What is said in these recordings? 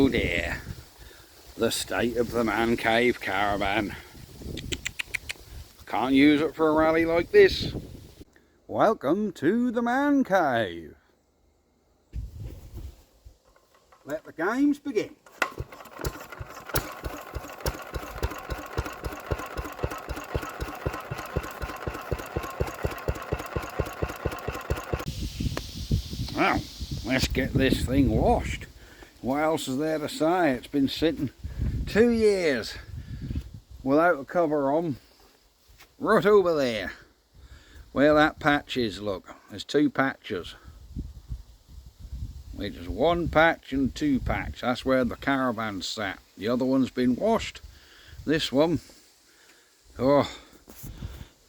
Oh dear, the state of the man cave caravan. Can't use it for a rally like this. Welcome to the man cave. Let the games begin. Well, let's get this thing washed. What else is there to say? It's been sitting 2 years without a cover on, right over there where that patch is. Look, there's 2 patches. There's 1 patch and 2 patch. That's where the caravan's sat. The other one's been washed. This one, oh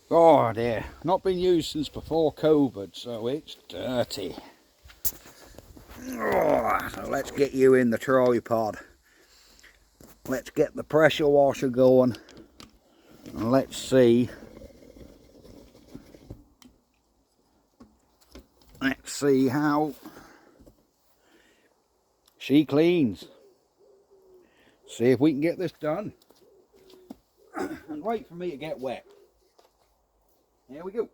dear, not been used since before COVID, so it's dirty. So let's get you in the tripod. Let's get the pressure washer going, and let's see how she cleans. See if we can get this done. And wait for me to get wet. Here we go.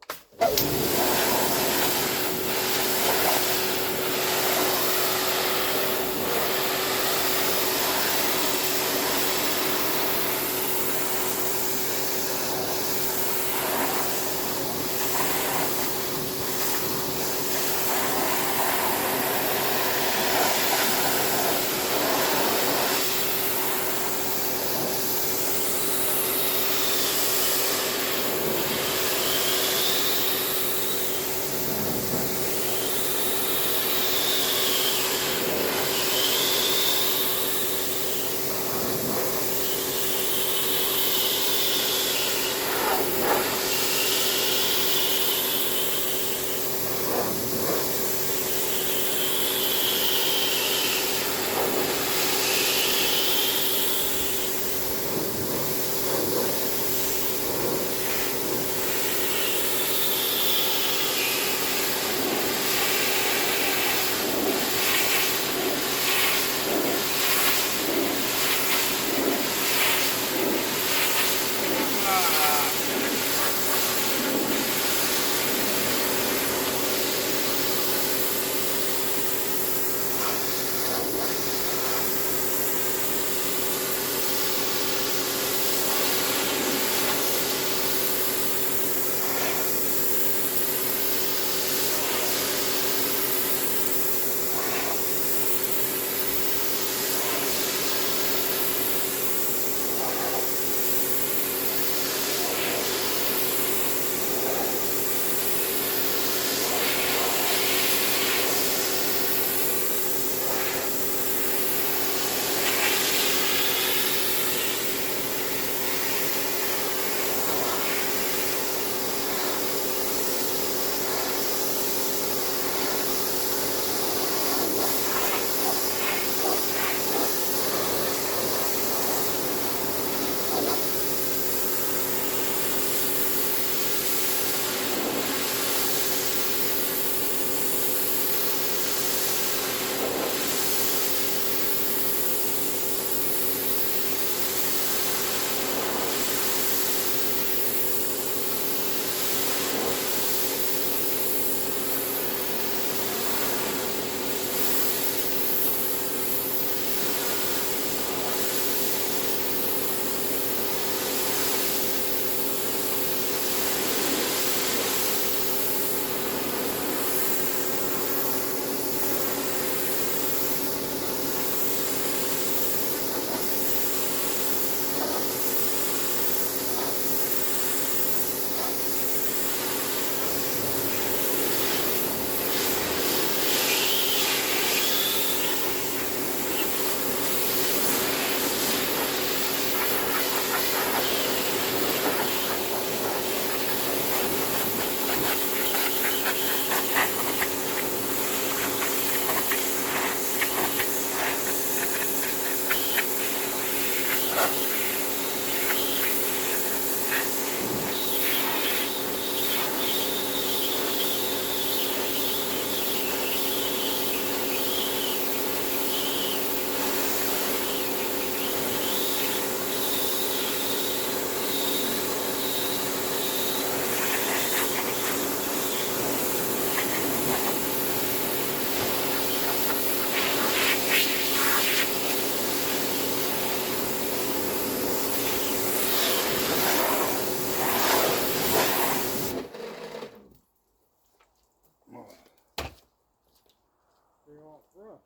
like brush.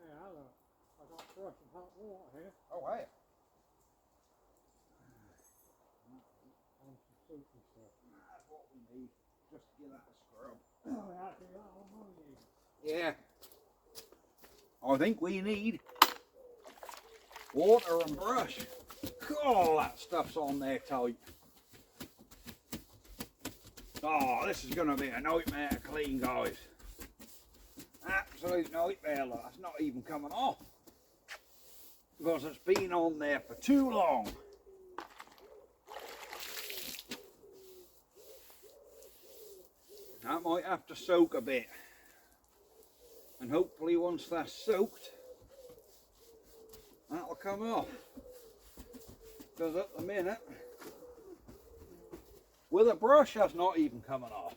Yeah, look. I got brush and hot water here. Oh, hey. And some soup and stuff. That's what we need, just to get that scrub. Oh, actually, that all money. Yeah. I think we need water and brush. Oh, that stuff's on there tight. Oh, this is going to be a nightmare to clean, guys. Absolute nightmare. Look, that's not even coming off. Because it's been on there for too long. That might have to soak a bit. And hopefully once that's soaked, that'll come off. Because at the minute, with a brush, that's not even coming off.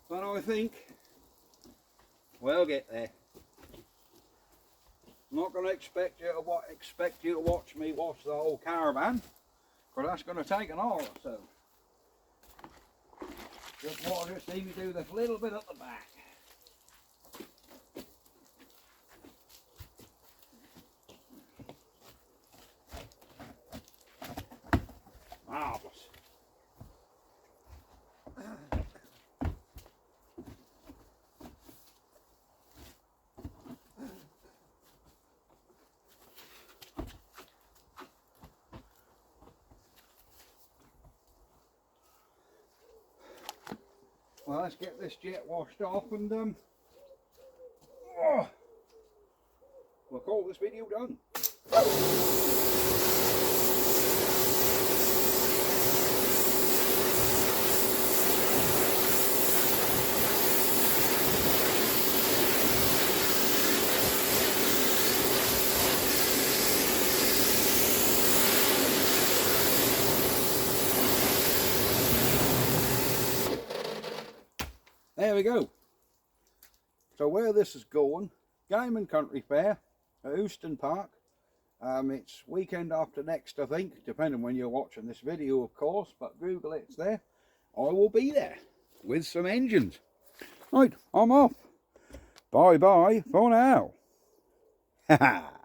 But I think we'll get there. I'm not going to expect you to watch me wash the whole caravan, but that's going to take an hour or so. Just want to see me do this little bit at the back. Marvellous. Well, let's get this jet washed off and we'll call this video done. There we go. So where this is going, Game and Country Fair at Houston Park. It's weekend after next, I think, depending when you're watching this video, of course, but Google it, it's there. I will be there with some engines. Right, I'm off. Bye bye for now. Ha ha.